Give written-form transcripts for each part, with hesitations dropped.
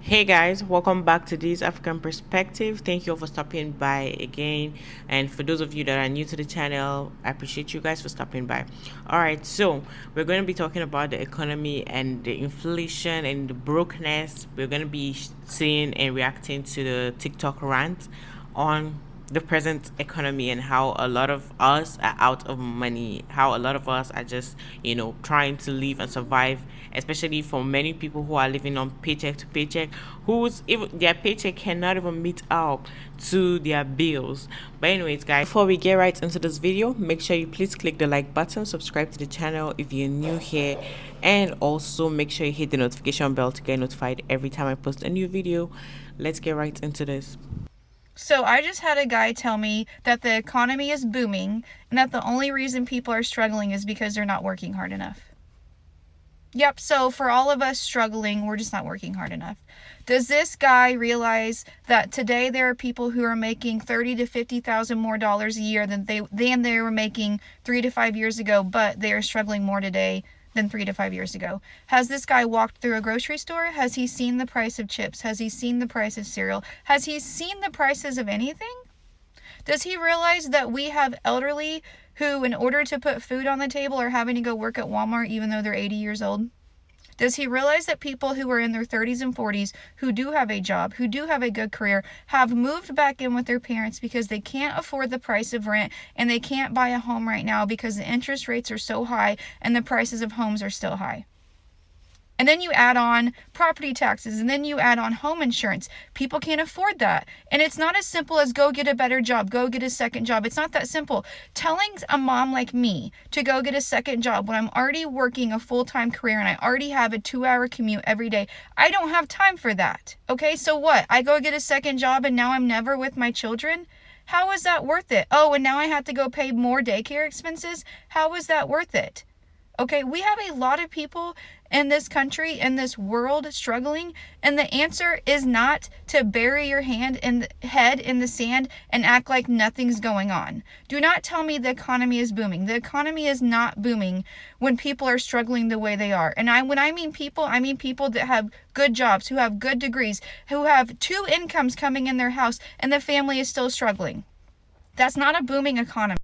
Hey guys, welcome back to this African Perspective. Thank you all for stopping by again. And for those of you that are new to the channel, I appreciate you guys for stopping by. Alright, so we're going to be talking about the economy and the inflation and the brokenness. We're going to be seeing and reacting to the TikTok rant on the present economy and how a lot of us are out of money, how a lot of us are just, trying to live and survive, especially for many people who are living on paycheck to paycheck, whose even their paycheck cannot even meet up to their bills. But anyways, guys, before we get right into this video, make sure you please click the like button, subscribe to the channel if you're new here, and also make sure you hit the notification bell to get notified every time I post a new video. Let's get right into this. So I just had a guy tell me that the economy is booming and that the only reason people are struggling is because they're not working hard enough. Yep, so for all of us struggling, we're just not working hard enough. Does this guy realize that today there are people who are making $30,000 to $50,000 more dollars a year than they were making 3 to 5 years ago, but they are struggling more today than 3 to 5 years ago? Has this guy walked through a grocery store? Has he seen the price of chips? Has he seen the price of cereal? Has he seen the prices of anything? Does he realize that we have elderly who, in order to put food on the table, are having to go work at Walmart even though they're 80 years old? Does he realize that people who are in their 30s and 40s, who do have a job, who do have a good career, have moved back in with their parents because they can't afford the price of rent and they can't buy a home right now because the interest rates are so high and the prices of homes are still high? And then you add on property taxes, and then you add on home insurance. People can't afford that. And it's not as simple as go get a better job, go get a second job. It's not that simple. Telling a mom like me to go get a second job when I'm already working a full-time career and I already have a 2-hour commute every day, I don't have time for that. Okay, so what? I go get a second job and now I'm never with my children? How is that worth it? Oh, and now I have to go pay more daycare expenses? How is that worth it? Okay, we have a lot of people in this country, in this world, struggling, and the answer is not to bury your head in the sand and act like nothing's going on. Do not tell me the economy is booming. The economy is not booming when people are struggling the way they are. And when I mean people that have good jobs, who have good degrees, who have 2 incomes coming in their house, and the family is still struggling. That's not a booming economy.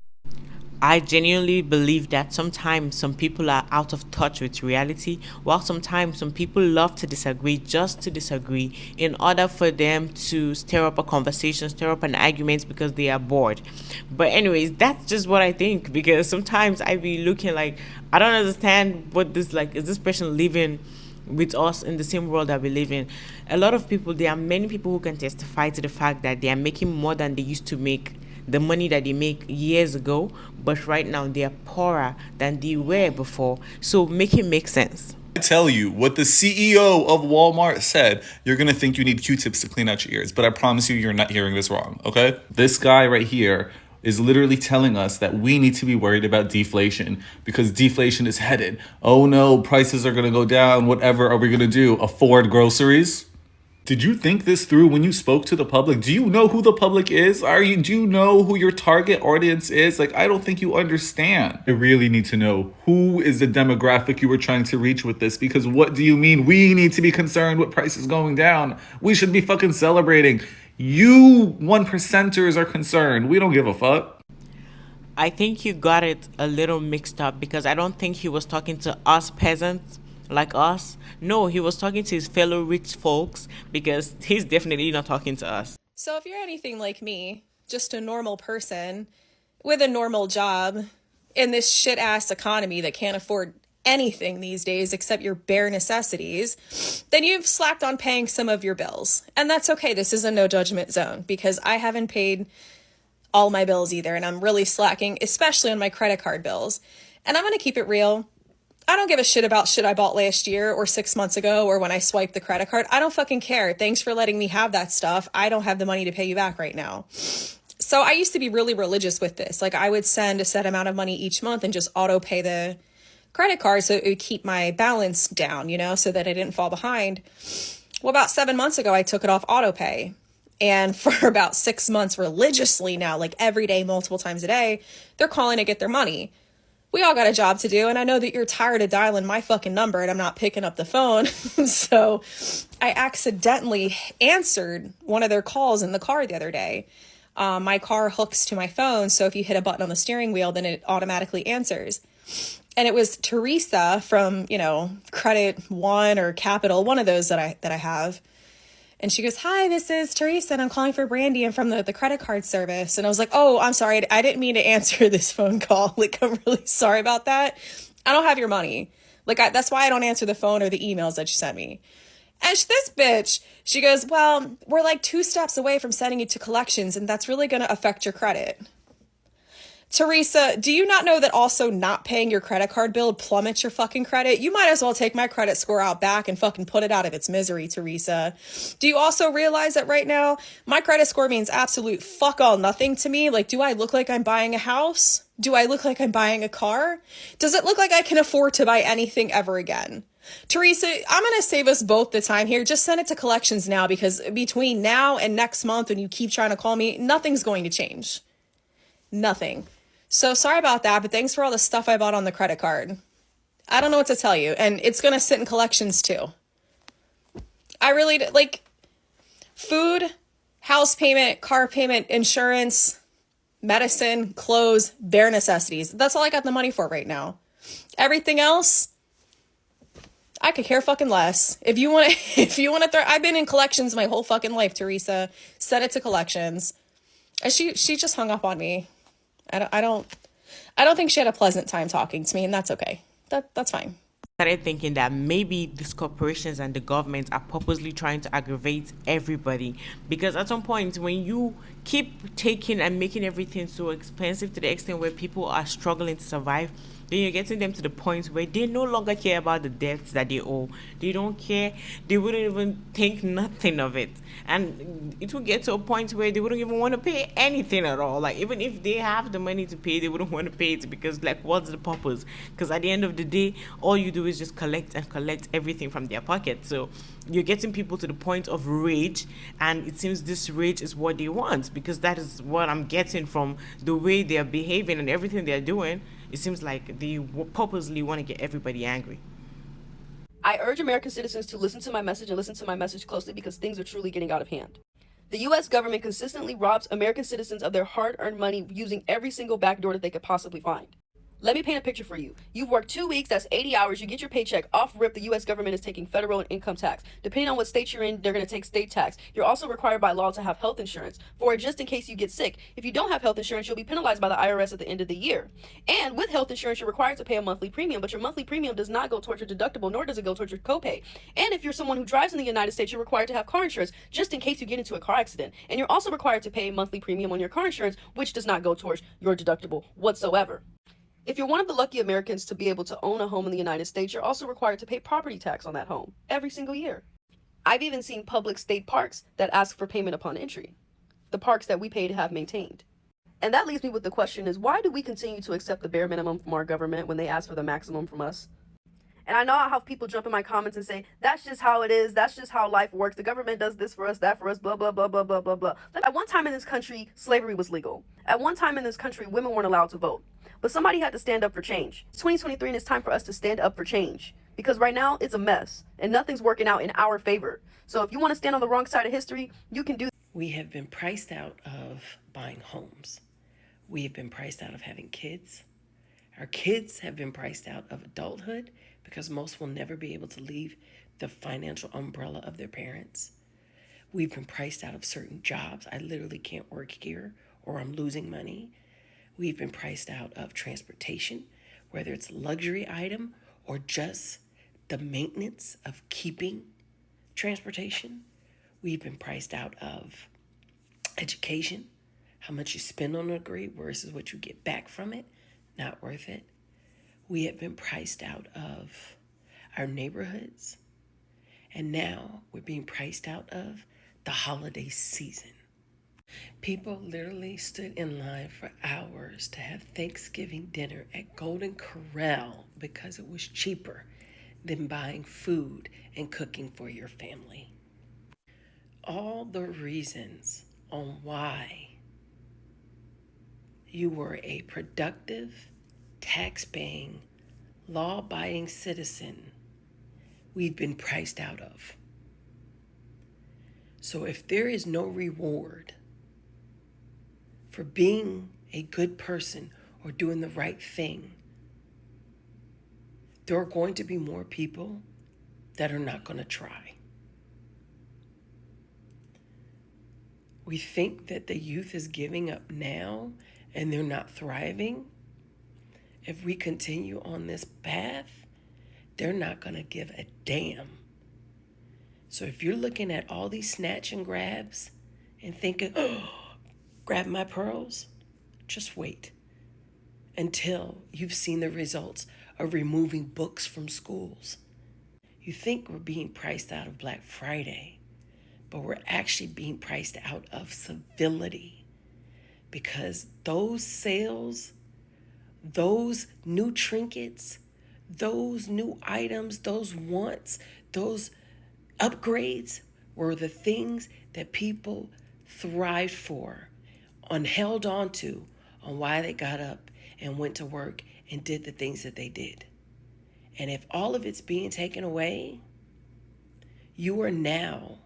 I genuinely believe that sometimes some people are out of touch with reality, while sometimes some people love to disagree just to disagree in order for them to stir up a conversation, stir up an argument because they are bored. But anyways, that's just what I think, because sometimes I be looking like I don't understand what this, like, is this person living with us in the same world that we live in? A lot of people, there are many people who can testify to the fact that they are making more than they used to make, the money that they make years ago, but right now they are poorer than they were before. So make it make sense. I tell you what the CEO of Walmart said, you're going to think you need Q-tips to clean out your ears. But I promise you, you're not hearing this wrong, okay? This guy right here is literally telling us that we need to be worried about deflation because deflation is headed. Oh no, prices are going to go down. Whatever are we going to do? Afford groceries? Did you think this through when you spoke to the public? Do you know who the public is? Do you know who your target audience is? Like, I don't think you understand. I really need to know who is the demographic you were trying to reach with this, because what do you mean we need to be concerned with prices going down? We should be fucking celebrating. You 1%ers are concerned. We don't give a fuck. I think you got it a little mixed up, because I don't think he was talking to us peasants like us. No, he was talking to his fellow rich folks, because he's definitely not talking to us. So if you're anything like me, just a normal person with a normal job in this shit-ass economy that can't afford anything these days except your bare necessities, then you've slacked on paying some of your bills. And that's okay. This is a no judgment zone because I haven't paid all my bills either, and I'm really slacking, especially on my credit card bills. And I'm going to keep it real. I don't give a shit about shit I bought last year or 6 months ago or when I swiped the credit card. I don't fucking care. Thanks for letting me have that stuff. I don't have the money to pay you back right now. So I used to be really religious with this. Like, I would send a set amount of money each month and just auto pay the credit card so it would keep my balance down, so that I didn't fall behind. Well, about 7 months ago, I took it off auto pay. And for about 6 months religiously now, like every day, multiple times a day, they're calling to get their money, we all got a job to do, and I know that you're tired of dialing my fucking number and I'm not picking up the phone. So I accidentally answered one of their calls in the car the other day. My car hooks to my phone, so if you hit a button on the steering wheel, then it automatically answers. And it was Teresa from, Credit One or Capital, one of those that I have. And she goes, "Hi, this is Teresa, and I'm calling for Brandy. I'm from the credit card service." And I was like, "Oh, I'm sorry. I didn't mean to answer this phone call. Like, I'm really sorry about that. I don't have your money. Like, that's why I don't answer the phone or the emails that you sent me." And this bitch, she goes, "Well, we're like 2 steps away from sending you to collections, and that's really going to affect your credit." Teresa, do you not know that also not paying your credit card bill plummets your fucking credit? You might as well take my credit score out back and fucking put it out of its misery, Teresa. Do you also realize that right now, my credit score means absolute fuck all nothing to me? Like, do I look like I'm buying a house? Do I look like I'm buying a car? Does it look like I can afford to buy anything ever again? Teresa, I'm going to save us both the time here. Just send it to collections now, because between now and next month, when you keep trying to call me, nothing's going to change. Nothing. So sorry about that, but thanks for all the stuff I bought on the credit card. I don't know what to tell you, and it's going to sit in collections too. I really, like, food, house payment, car payment, insurance, medicine, clothes, bare necessities. That's all I got the money for right now. Everything else, I could care fucking less. If you want to throw, I've been in collections my whole fucking life, Teresa. Send it to collections. And she just hung up on me. I don't think she had a pleasant time talking to me, and that's okay. That's fine. Started thinking that maybe these corporations and the government are purposely trying to aggravate everybody, because at some point when you keep taking and making everything so expensive to the extent where people are struggling to survive, then you're getting them to the point where they no longer care about the debts that they owe. They don't care. They wouldn't even think nothing of it. And it will get to a point where they wouldn't even want to pay anything at all. Like, even if they have the money to pay, they wouldn't want to pay it, because, like, what's the purpose? Because at the end of the day, all you do is just collect and collect everything from their pocket. So you're getting people to the point of rage, and it seems this rage is what they want, because that is what I'm getting from the way they're behaving and everything they're doing. It seems like they purposely want to get everybody angry. I urge American citizens to listen to my message and listen to my message closely, because things are truly getting out of hand. The U.S. government consistently robs American citizens of their hard-earned money using every single backdoor that they could possibly find. Let me paint a picture for you. You've worked 2 weeks, that's 80 hours, you get your paycheck. Off rip, the U.S. government is taking federal and income tax. Depending on what state you're in, they're going to take state tax. You're also required by law to have health insurance, for just in case you get sick. If you don't have health insurance, you'll be penalized by the IRS at the end of the year. And with health insurance, you're required to pay a monthly premium, but your monthly premium does not go towards your deductible, nor does it go towards your copay. And if you're someone who drives in the United States, you're required to have car insurance, just in case you get into a car accident. And you're also required to pay a monthly premium on your car insurance, which does not go towards your deductible whatsoever. If you're one of the lucky Americans to be able to own a home in the United States, you're also required to pay property tax on that home every single year. I've even seen public state parks that ask for payment upon entry, the parks that we pay to have maintained. And that leaves me with the question is, why do we continue to accept the bare minimum from our government when they ask for the maximum from us? And I know how people jump in my comments and say, that's just how it is, that's just how life works, the government does this for us, that for us, blah, blah, blah, blah, blah, blah, blah. At one time in this country, slavery was legal. At one time in this country, women weren't allowed to vote. But somebody had to stand up for change. It's 2023 and it's time for us to stand up for change. Because right now, it's a mess, and nothing's working out in our favor. So if you want to stand on the wrong side of history, you can do. We have been priced out of buying homes. We have been priced out of having kids. Our kids have been priced out of adulthood, because most will never be able to leave the financial umbrella of their parents. We've been priced out of certain jobs. I literally can't work here, or I'm losing money. We've been priced out of transportation, whether it's a luxury item or just the maintenance of keeping transportation. We've been priced out of education, how much you spend on a degree versus what you get back from it, not worth it. We have been priced out of our neighborhoods, and now we're being priced out of the holiday season. People literally stood in line for hours to have Thanksgiving dinner at Golden Corral because it was cheaper than buying food and cooking for your family. All the reasons on why you were a productive tax-paying, law-abiding citizen we've been priced out of. So if there is no reward for being a good person or doing the right thing, there are going to be more people that are not going to try. We think that the youth is giving up now and they're not thriving. If we continue on this path, they're not going to give a damn. So if you're looking at all these snatch and grabs and thinking, oh, grab my pearls, just wait until you've seen the results of removing books from schools. You think we're being priced out of Black Friday, but we're actually being priced out of civility, because those sales, those new trinkets, those new items, those wants, those upgrades were the things that people thrived for and held on to, on why they got up and went to work and did the things that they did. And if all of it's being taken away, you are now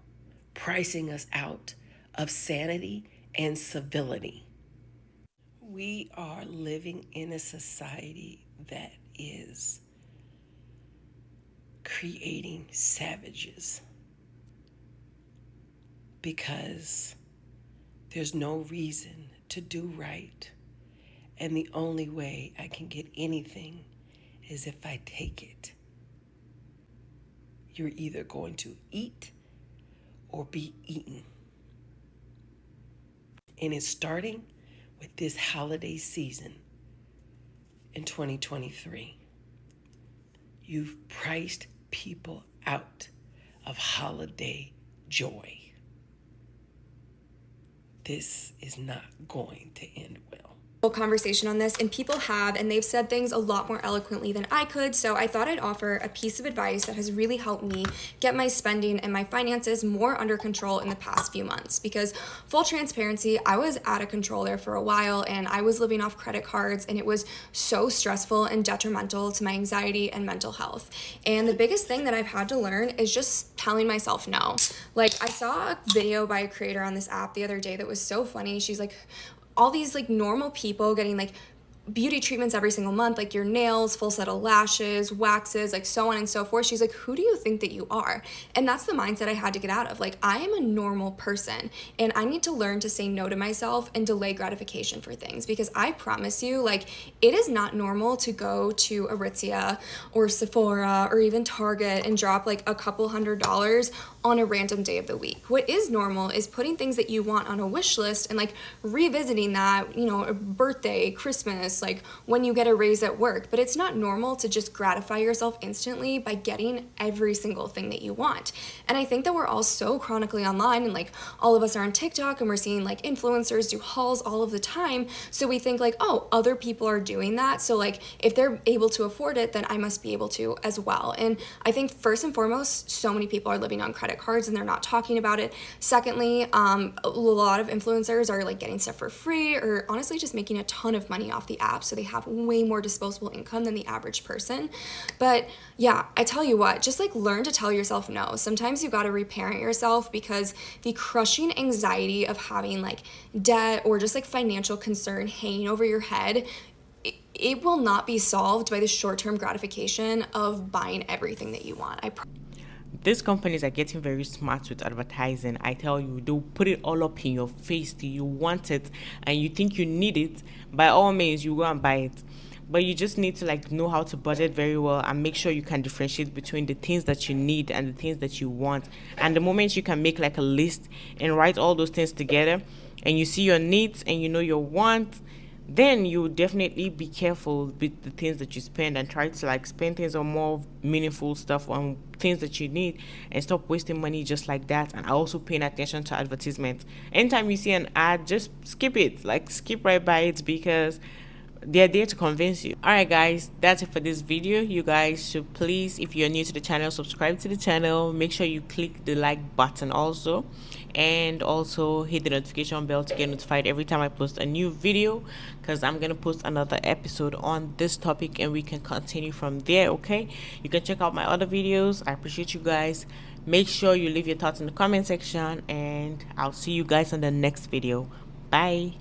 pricing us out of sanity and civility. We are living in a society that is creating savages because there's no reason to do right. And the only way I can get anything is if I take it. You're either going to eat or be eaten. And it's starting with this holiday season in 2023. You've priced people out of holiday joy. This is not going to end well. Conversation on this, and people have, and they've said things a lot more eloquently than I could, so I thought I'd offer a piece of advice that has really helped me get my spending and my finances more under control in the past few months. Because full transparency, I was out of control there for a while, and I was living off credit cards, and it was so stressful and detrimental to my anxiety and mental health. And the biggest thing that I've had to learn is just telling myself no. Like, I saw a video by a creator on this app the other day that was so funny. She's like, all these like normal people getting like beauty treatments every single month, like your nails, full set of lashes, waxes, like so on and so forth. She's like, who do you think that you are? And that's the mindset I had to get out of. Like, I am a normal person and I need to learn to say no to myself and delay gratification for things, because I promise you, like, it is not normal to go to Aritzia or Sephora or even Target and drop like a couple $100s on a random day of the week. What is normal is putting things that you want on a wish list and like revisiting that, you know, a birthday, Christmas, like when you get a raise at work. But it's not normal to just gratify yourself instantly by getting every single thing that you want. And I think that we're all so chronically online, and like all of us are on TikTok and we're seeing like influencers do hauls all of the time. So we think like, oh, other people are doing that, so like if they're able to afford it, then I must be able to as well. And I think first and foremost, so many people are living on credit cards and they're not talking about it. Secondly, a lot of influencers are like getting stuff for free, or honestly just making a ton of money off the app, so they have way more disposable income than the average person. But yeah, I tell you what, just like learn to tell yourself no. Sometimes you got to reparent yourself, because the crushing anxiety of having like debt or just like financial concern hanging over your head, it will not be solved by the short-term gratification of buying everything that you want. These companies are getting very smart with advertising. I tell you, they'll put it all up in your face till you want it and you think you need it. By all means, you go and buy it. But you just need to like know how to budget very well and make sure you can differentiate between the things that you need and the things that you want. And the moment you can make like a list and write all those things together, and you see your needs and you know your wants, then you definitely be careful with the things that you spend and try to like spend things on more meaningful stuff, on things that you need, and stop wasting money just like that. And also paying attention to advertisements. Anytime you see an ad, just skip it, like skip right by it, because they're there to convince you. All right, guys, that's it for this video. You guys should please, if you're new to the channel, subscribe to the channel. Make sure you click the like button also, and also hit the notification bell to get notified every time I post a new video, because I'm gonna post another episode on this topic and we can continue from there. Okay, you can check out my other videos. I appreciate you guys. Make sure you leave your thoughts in the comment section, and I'll see you guys on the next video. Bye.